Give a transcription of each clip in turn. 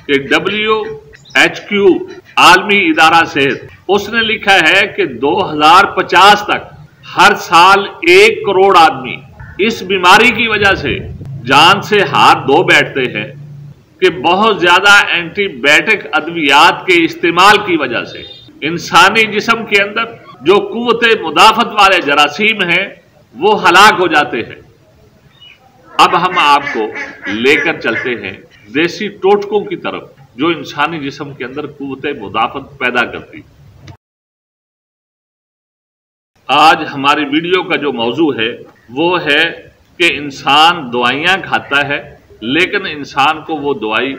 कि WHO आलमी इदारा सेहत उसने लिखा है कि 2050 तक हर साल 1 करोड़ आदमी इस बीमारी की वजह से जान से हाथ धो बैठते हैं कि बहुत ज्यादा एंटीबायोटिक अद्वियात के इस्तेमाल की वजह से इंसानी जिस्म के अंदर जो कुव्वते मुदाफत वाले जरासीम हैं वो हलाक हो जाते हैं। अब हम आपको लेकर चलते हैं देसी टोटकों की तरफ जो इंसानी जिस्म के अंदर कुव्वते मुदाफत पैदा करती। आज हमारी वीडियो का जो मौजू है वो है कि इंसान दवाइयां खाता है लेकिन इंसान को वो दवाई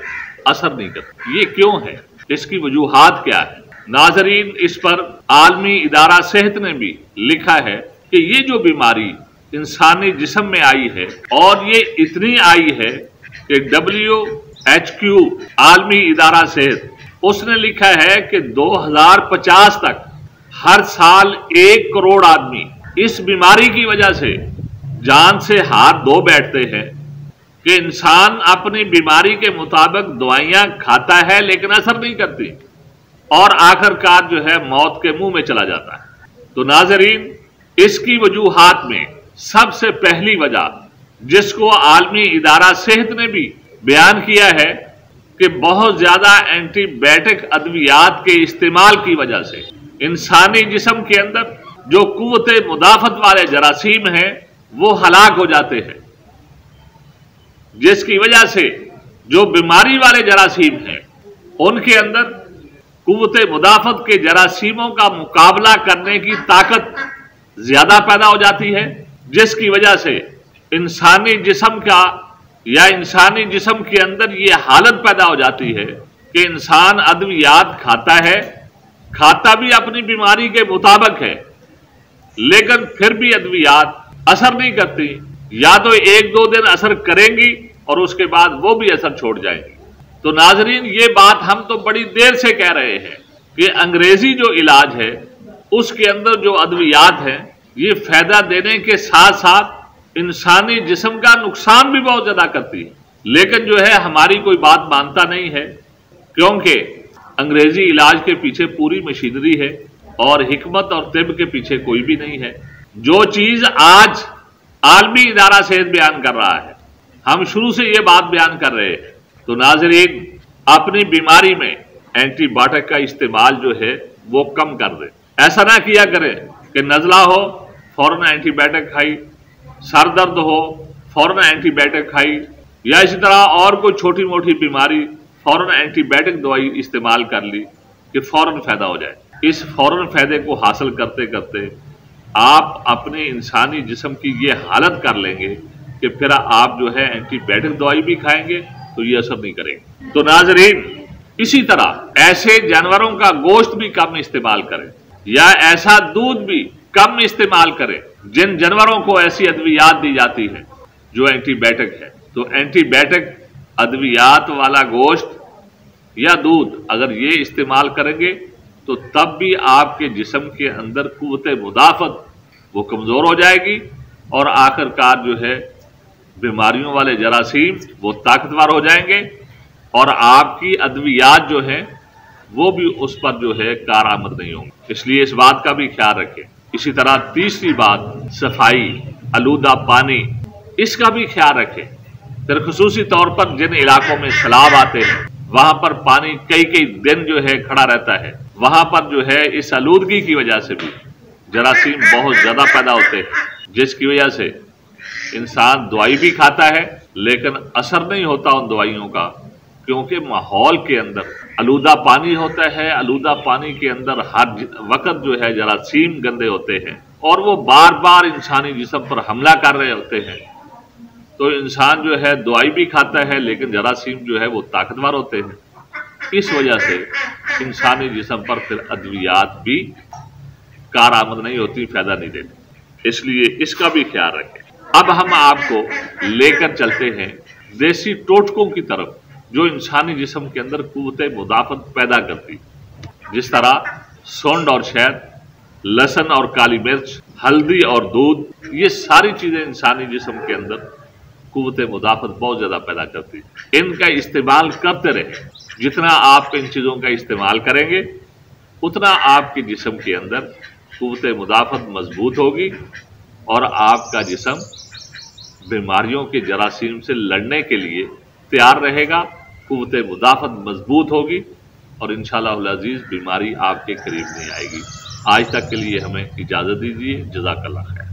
असर नहीं करती। ये क्यों है, इसकी वजूहात क्या है? नाजरीन, इस पर आलमी इदारा सेहत ने भी लिखा है कि ये जो बीमारी इंसानी जिस्म में आई है और ये इतनी आई है कि WHO आलमी इदारा सेहत उसने लिखा है कि 2050 तक हर साल 1 करोड़ आदमी इस बीमारी की वजह से जान से हाथ धो बैठते हैं कि इंसान अपनी बीमारी के मुताबिक दवाइयां खाता है लेकिन असर नहीं करती और आखिरकार जो है मौत के मुंह में चला जाता है। तो नाजरीन, इसकी वजूहात में सबसे पहली वजह जिसको आलमी इदारा सेहत ने भी बयान किया है कि बहुत ज्यादा एंटीबायोटिक अद्वियात के इस्तेमाल की वजह से इंसानी जिस्म के अंदर जो कुव्वते मुदाफत वाले जरासीम हैं वो हलाक हो जाते हैं, जिसकी वजह से जो बीमारी वाले जरासीम हैं उनके अंदर कुव्वते मुदाफत के जरासीमों का मुकाबला करने की ताकत ज्यादा पैदा हो जाती है, जिसकी वजह से इंसानी जिस्म का या इंसानी जिस्म के अंदर ये हालत पैदा हो जाती है कि इंसान अद्वियात खाता भी अपनी बीमारी के मुताबिक है लेकिन फिर भी अद्वियात असर नहीं करती, या तो 1-2 दिन असर करेंगी और उसके बाद वो भी असर छोड़ जाएंगी। तो नाजरीन, ये बात हम तो बड़ी देर से कह रहे हैं कि अंग्रेजी जो इलाज है उसके अंदर जो अद्वियात हैं ये फायदा देने के साथ साथ इंसानी जिस्म का नुकसान भी बहुत ज्यादा करती है, लेकिन जो है हमारी कोई बात मानता नहीं है क्योंकि अंग्रेजी इलाज के पीछे पूरी मशीनरी है और हिकमत और तिब के पीछे कोई भी नहीं है। जो चीज आज आलमी इदारा सेहत बयान कर रहा है हम शुरू से ये बात बयान कर रहे हैं। तो नाजरीन, अपनी बीमारी में एंटीबायोटिक का इस्तेमाल जो है वो कम कर दे। ऐसा ना किया करें कि नजला हो फौरन एंटीबायोटिक खाई, सर दर्द हो फौरन एंटीबायोटिक खाई, या इसी तरह और कोई छोटी मोटी बीमारी फौरन एंटीबायोटिक दवाई इस्तेमाल कर ली कि फौरन फायदा हो जाए। इस फौरन फायदे को हासिल करते करते आप अपने इंसानी जिस्म की ये हालत कर लेंगे कि फिर आप जो है एंटीबायोटिक दवाई भी खाएंगे तो ये असर नहीं करेगी। तो नाजरीन, इसी तरह ऐसे जानवरों का गोश्त भी कम इस्तेमाल करें या ऐसा दूध भी कम इस्तेमाल करें जिन जानवरों को ऐसी अद्वियात दी जाती है जो एंटीबायोटिक है। तो एंटीबायोटिक अद्वियात वाला गोश्त या दूध अगर ये इस्तेमाल करेंगे तो तब भी आपके जिस्म के अंदर कुव्वते मुदाफत वो कमजोर हो जाएगी और आखिरकार जो है बीमारियों वाले जरासीम वो ताकतवर हो जाएंगे और आपकी अद्वियात जो है वो भी उस पर जो है कारआमद नहीं होंगे। इसलिए इस बात का भी ख्याल रखें। इसी तरह तीसरी बात, सफाई, आलूदा पानी, इसका भी ख्याल रखें। फिर खुसूसी तौर पर जिन इलाकों में सैलाब आते हैं वहां पर पानी कई दिन जो है खड़ा रहता है, वहां पर जो है इस आलूदगी की वजह से भी जरासीम बहुत ज्यादा पैदा होते हैं, जिसकी वजह से इंसान दवाई भी खाता है लेकिन असर नहीं होता उन दवाइयों का, क्योंकि माहौल के अंदर आलूदा पानी होता है। आलूदा पानी के अंदर हर वक्त जो है जरासीम गंदे होते हैं और वो बार बार इंसानी जिस्म पर हमला कर रहे होते हैं। तो इंसान जो है दवाई भी खाता है लेकिन जरासीम जो है वो ताकतवर होते हैं। इस वजह से इंसानी जिस्म पर फिर अद्वियात भी कारआमद नहीं होती, फायदा नहीं देती। इसलिए इसका भी ख्याल रखें। अब हम आपको लेकर चलते हैं देसी टोटकों की तरफ जो इंसानी जिस्म के अंदर कुव्वते मुदाफत पैदा करती, जिस तरह सोंड और शहद, लहसुन और काली मिर्च, हल्दी और दूध, ये सारी चीजें इंसानी जिस्म के अंदर कुव्वते मुदाफत बहुत ज्यादा पैदा करती। इनका इस्तेमाल करते रहे जितना आप इन चीज़ों का इस्तेमाल करेंगे उतना आपके जिस्म के अंदर क़ुव्वत मुदाफ़त मजबूत होगी और आपका जिस्म बीमारियों के जरासीम से लड़ने के लिए तैयार रहेगा, क़ुव्वत मुदाफ़त मजबूत होगी और इंशाअल्लाह अज़ीज़ बीमारी आपके करीब नहीं आएगी। आज तक के लिए हमें इजाज़त दीजिए। जज़ाकल्लाह खैर।